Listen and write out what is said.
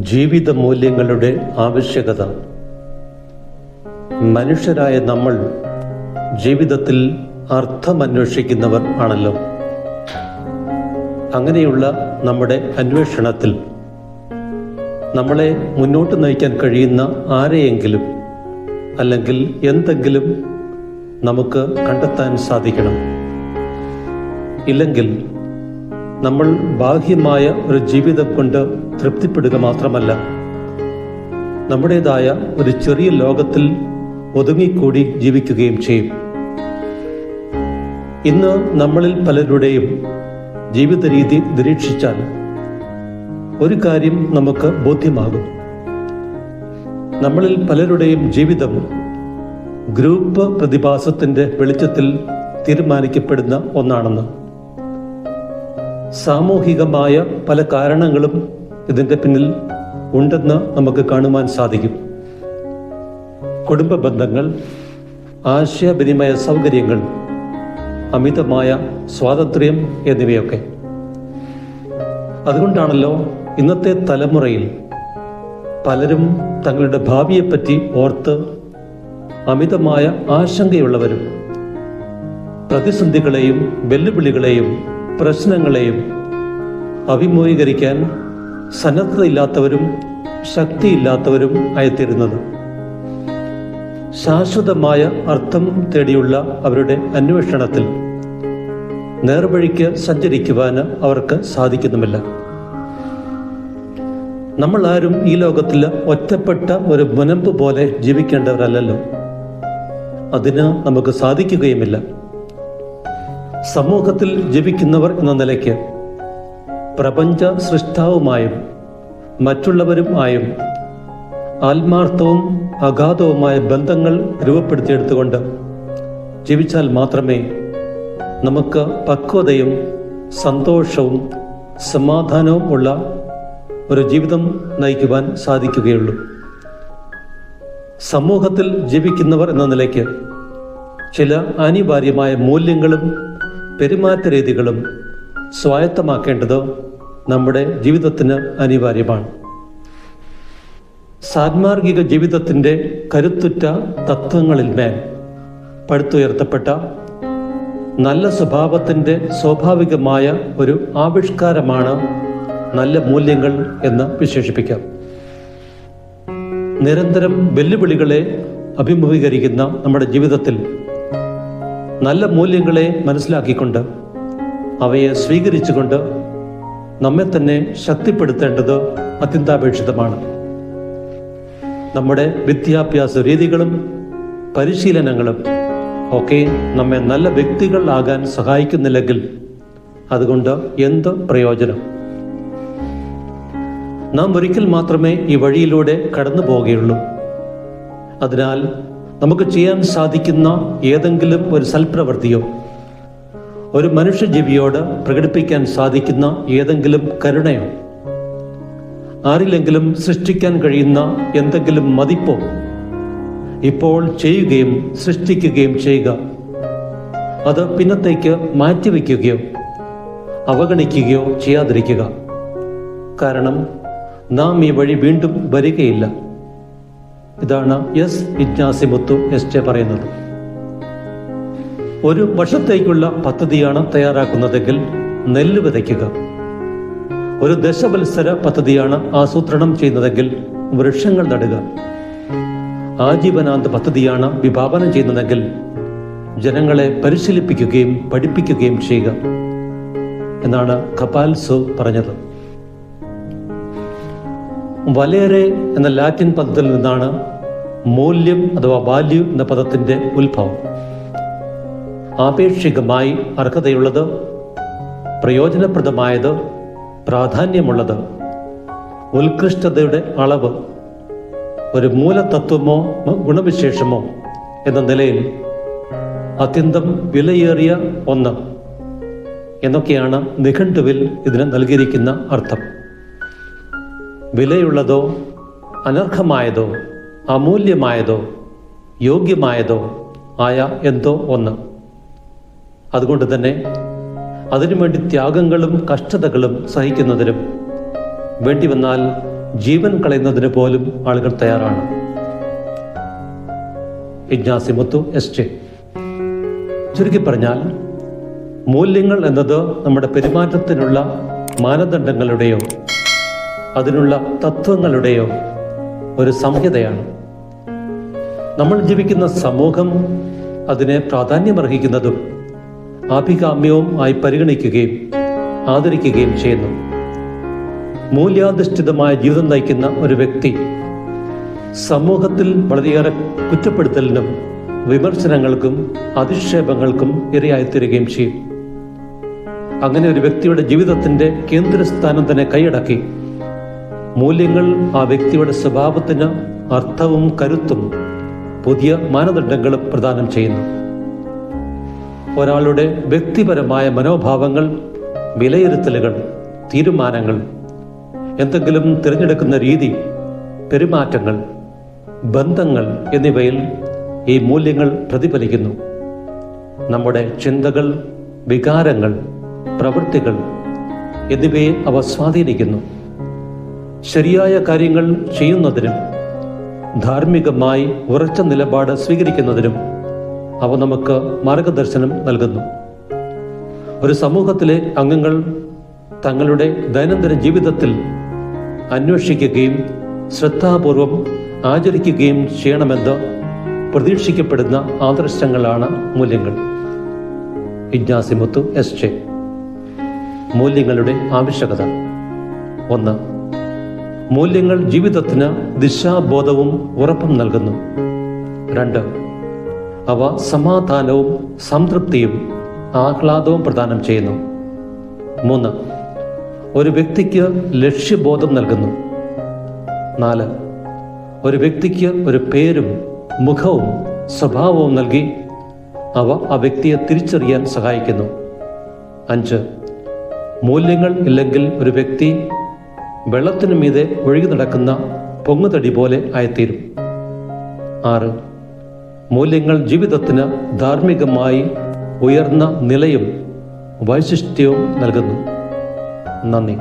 ജീവിത മൂല്യങ്ങളുടെ ആവശ്യകത. മനുഷ്യരായ നമ്മൾ ജീവിതത്തിൽ അർത്ഥമന്വേഷിക്കുന്നവർ ആണല്ലോ. അങ്ങനെയുള്ള നമ്മുടെ അന്വേഷണത്തിൽ നമ്മളെ മുന്നോട്ട് നയിക്കാൻ കഴിയുന്ന ആരെയെങ്കിലും അല്ലെങ്കിൽ എന്തെങ്കിലും നമുക്ക് കണ്ടെത്താൻ സാധിക്കണം. ഇല്ലെങ്കിൽ നമ്മൾ ബാഹ്യമായ ഒരു ജീവിതം കൊണ്ട് തൃപ്തിപ്പെടുക മാത്രമല്ല, നമ്മുടേതായ ഒരു ചെറിയ ലോകത്തിൽ ഒതുങ്ങിക്കൂടി ജീവിക്കുകയും ചെയ്യും. ഇന്ന് നമ്മളിൽ പലരുടെയും ജീവിത രീതി നിരീക്ഷിച്ചാൽ ഒരു കാര്യം നമുക്ക് ബോധ്യമാകും. നമ്മളിൽ പലരുടെയും ജീവിതം ഗ്രൂപ്പ് പ്രതിഭാസത്തിൻ്റെ വെളിച്ചത്തിൽ തീരുമാനിക്കപ്പെടുന്ന ഒന്നാണെന്ന്. സാമൂഹികമായ പല കാരണങ്ങളും ഇതിൻ്റെ പിന്നിൽ ഉണ്ടെന്ന് നമുക്ക് കാണുവാൻ സാധിക്കും. കുടുംബ ബന്ധങ്ങൾ, ആശയവിനിമയ സൗകര്യങ്ങൾ, അമിതമായ സ്വാതന്ത്ര്യം എന്നിവയൊക്കെ. അതുകൊണ്ടാണല്ലോ ഇന്നത്തെ തലമുറയിൽ പലരും തങ്ങളുടെ ഭാവിയെപ്പറ്റി ഓർത്ത് അമിതമായ ആശങ്കയുള്ളവരും പ്രതിസന്ധികളെയും വെല്ലുവിളികളെയും പ്രശ്നങ്ങളെയും അഭിമുഖീകരിക്കാൻ സന്നദ്ധതയില്ലാത്തവരും ശക്തിയില്ലാത്തവരും ആയിത്തീരുന്നത്. ശാശ്വതമായ അർത്ഥം തേടിയുള്ള അവരുടെ അന്വേഷണത്തിൽ നേർവഴിക്ക് സഞ്ചരിക്കുവാൻ അവർക്ക് സാധിക്കുന്നുമില്ല. നമ്മൾ ആരും ഈ ലോകത്തിൽ ഒറ്റപ്പെട്ട ഒരു മുനമ്പ് പോലെ ജീവിക്കേണ്ടവരല്ലല്ലോ. അതിന് നമുക്ക് സാധിക്കുകയുമില്ല. സമൂഹത്തിൽ ജീവിക്കുന്നവർ എന്ന നിലയ്ക്ക് പ്രപഞ്ച സൃഷ്ടാവുമായും മറ്റുള്ളവരുമായും ആത്മാർത്ഥവും അഗാധവുമായ ബന്ധങ്ങൾ രൂപപ്പെടുത്തിയെടുത്തുകൊണ്ട് ജീവിച്ചാൽ മാത്രമേ നമുക്ക് പക്വതയും സന്തോഷവും സമാധാനവും ഉള്ള ഒരു ജീവിതം നയിക്കുവാൻ സാധിക്കുകയുള്ളൂ. സമൂഹത്തിൽ ജീവിക്കുന്നവർ എന്ന നിലയ്ക്ക് ചില അനിവാര്യമായ മൂല്യങ്ങളും പെരുമാറ്റ രീതികളും സ്വായത്തമാക്കേണ്ടത് നമ്മുടെ ജീവിതത്തിന് അനിവാര്യമാണ്. സാന്മാർഗിക ജീവിതത്തിൻ്റെ കരുത്തുറ്റ തത്വങ്ങളിന്മേൽ പടുത്തുയർത്തപ്പെട്ട നല്ല സ്വഭാവത്തിൻ്റെ സ്വാഭാവികമായ ഒരു ആവിഷ്കാരമാണ് നല്ല മൂല്യങ്ങൾ എന്ന് വിശേഷിപ്പിക്കാം. നിരന്തരം വെല്ലുവിളികളെ അഭിമുഖീകരിക്കുന്ന നമ്മുടെ ജീവിതത്തിൽ നല്ല മൂല്യങ്ങളെ മനസ്സിലാക്കിക്കൊണ്ട് അവയെ സ്വീകരിച്ചുകൊണ്ട് നമ്മെ തന്നെ ശക്തിപ്പെടുത്തേണ്ടത് അത്യന്താപേക്ഷിതമാണ്. നമ്മുടെ വിദ്യാഭ്യാസ രീതികളും പരിശീലനങ്ങളും ഒക്കെ നമ്മെ നല്ല വ്യക്തികളാകാൻ സഹായിക്കുന്നില്ലെങ്കിൽ അതുകൊണ്ട് എന്ത് പ്രയോജനം? നാം ഒരിക്കൽ മാത്രമേ ഈ വഴിയിലൂടെ കടന്നു പോവുകയുള്ളൂ. അതിനാൽ നമുക്ക് ചെയ്യാൻ സാധിക്കുന്ന ഏതെങ്കിലും ഒരു സൽപ്രവൃത്തിയോ ഒരു മനുഷ്യജീവിയോട് പ്രകടിപ്പിക്കാൻ സാധിക്കുന്ന ഏതെങ്കിലും കരുണയോ ആരിലെങ്കിലും സൃഷ്ടിക്കാൻ കഴിയുന്ന എന്തെങ്കിലും മതിപ്പോ ഇപ്പോൾ ചെയ്യുകയും സൃഷ്ടിക്കുകയും ചെയ്യുക. അത് പിന്നത്തേക്ക് മാറ്റിവെക്കുകയോ അവഗണിക്കുകയോ ചെയ്യാതിരിക്കുക. കാരണം നാം ഈ വഴി വീണ്ടും വരികയില്ല. ഇതാണ് എസ് ഇഗ്നാസിമുത്തു എസ് പറയുന്നത്. ഒരു വർഷത്തേക്കുള്ള പദ്ധതിയാണ് തയ്യാറാക്കുന്നതെങ്കിൽ നെല്ല് വിതയ്ക്കുക. ഒരു ദശവത്സര പദ്ധതിയാണ് ആസൂത്രണം ചെയ്യുന്നതെങ്കിൽ വൃക്ഷങ്ങൾ നടുക. ആജീവനാന്ത പദ്ധതിയാണ് വിഭാവനം ചെയ്യുന്നതെങ്കിൽ ജനങ്ങളെ പരിശീലിപ്പിക്കുകയും പഠിപ്പിക്കുകയും ചെയ്യുക എന്നാണ് കപാൽസോ പറഞ്ഞത്. വലേറെ എന്ന ലാറ്റിൻ പദത്തിൽ നിന്നാണ് മൂല്യം അഥവാ വാല്യൂ എന്ന പദത്തിൻ്റെ ഉത്ഭവം. ആപേക്ഷികമായി അർഹതയുള്ളത്, പ്രയോജനപ്രദമായത്, പ്രാധാന്യമുള്ളത്, ഉത്കൃഷ്ടതയുടെ അളവ്, ഒരു മൂലതത്വമോ ഗുണവിശേഷമോ എന്ന നിലയിൽ അത്യന്തം വിലയേറിയ ഒന്ന് എന്നൊക്കെയാണ് നിഘണ്ടുവിൽ ഇതിന് നൽകിയിരിക്കുന്ന അർത്ഥം. വിലയുള്ളതോ അനർഹമായതോ അമൂല്യമായതോ യോഗ്യമായതോ ആയ എന്തോ ഒന്ന്. അതുകൊണ്ട് തന്നെ അതിനുവേണ്ടി ത്യാഗങ്ങളും കഷ്ടതകളും സഹിക്കുന്നതിനും വേണ്ടി വന്നാൽ ജീവൻ കളയുന്നതിന് പോലും ആളുകൾ തയ്യാറാണ്. ഇഗ്നാസി മുത്തു എസ്.ജെ. ചുരുക്കി പറഞ്ഞാൽ, മൂല്യങ്ങൾ എന്നത് നമ്മുടെ പെരുമാറ്റത്തിനുള്ള മാനദണ്ഡങ്ങളുടെയോ അതിനുള്ള തത്വങ്ങളുടെയോ ഒരു സംഹിതയാണ്. നമ്മൾ ജീവിക്കുന്ന സമൂഹം അതിനെ പ്രാധാന്യമർഹിക്കുന്നതും ആഭികാമ്യവും ആയി പരിഗണിക്കുകയും ആദരിക്കുകയും ചെയ്യുന്നു. മൂല്യാധിഷ്ഠിതമായ ജീവിതം നയിക്കുന്ന ഒരു വ്യക്തി സമൂഹത്തിൽ വളരെയേറെ കുറ്റപ്പെടുത്തലിനും വിമർശനങ്ങൾക്കും അധിക്ഷേപങ്ങൾക്കും ഇരയായിത്തീരുകയും ചെയ്യും. അങ്ങനെ ഒരു വ്യക്തിയുടെ ജീവിതത്തിന്റെ കേന്ദ്രസ്ഥാനം തന്നെ കൈയടക്കി മൂല്യങ്ങൾ ആ വ്യക്തിയുടെ സ്വഭാവത്തിന് അർത്ഥവും കരുത്തും പുതിയ മാനദണ്ഡങ്ങളും പ്രദാനം ചെയ്യുന്നു. ഒരാളുടെ വ്യക്തിപരമായ മനോഭാവങ്ങൾ, വിലയിരുത്തലുകൾ, തീരുമാനങ്ങൾ, എന്തെങ്കിലും തിരഞ്ഞെടുക്കുന്ന രീതി, പെരുമാറ്റങ്ങൾ, ബന്ധങ്ങൾ എന്നിവയിൽ ഈ മൂല്യങ്ങൾ പ്രതിഫലിക്കുന്നു. നമ്മുടെ ചിന്തകൾ, വികാരങ്ങൾ, പ്രവൃത്തികൾ എന്നിവയെ അവ സ്വാധീനിക്കുന്നു. ശരിയായ കാര്യങ്ങൾ ചെയ്യുന്നതിനും ധാർമ്മികമായി ഉറച്ച നിലപാട് സ്വീകരിക്കുന്നതിനും അവ നമുക്ക് മാർഗദർശനം നൽകുന്നു. ഒരു സമൂഹത്തിലെ അംഗങ്ങൾ തങ്ങളുടെ ദൈനംദിന ജീവിതത്തിൽ അന്വേഷിക്കുകയും ശ്രദ്ധാപൂർവം ആചരിക്കുകയും ചെയ്യണമെന്ന് പ്രതീക്ഷിക്കപ്പെടുന്ന ആദർശങ്ങളാണ് മൂല്യങ്ങൾ. ഇഗ്നാസി മുത്തു എസ്.ജെ. മൂല്യങ്ങളുടെ ആവശ്യകത. 1. മൂല്യങ്ങൾ ജീവിതത്തിന് ദിശാബോധവും ഉറപ്പും നൽകുന്നു. 2. അവ സമാധാനവും സംതൃപ്തിയും ആഹ്ലാദവും പ്രദാനം ചെയ്യുന്നു. 3. ഒരു വ്യക്തിക്ക് ലക്ഷ്യബോധം നൽകുന്നു. 4. ഒരു വ്യക്തിക്ക് ഒരു പേരും മുഖവും സ്വഭാവവും നൽകി അവ ആ വ്യക്തിയെ തിരിച്ചറിയാൻ സഹായിക്കുന്നു. 5. മൂല്യങ്ങൾ ഇല്ലെങ്കിൽ ഒരു വ്യക്തി വെള്ളത്തിനു മീതെ ഒഴുകി നടക്കുന്ന പൊങ്ങുതടി പോലെ ആയിത്തീരും. 6. മൂല്യങ്ങൾ ജീവിതത്തിന് ധാർമ്മികമായി ഉയർന്ന നിലയും വൈശിഷ്ട്യവും നൽകുന്നു. നന്ദി.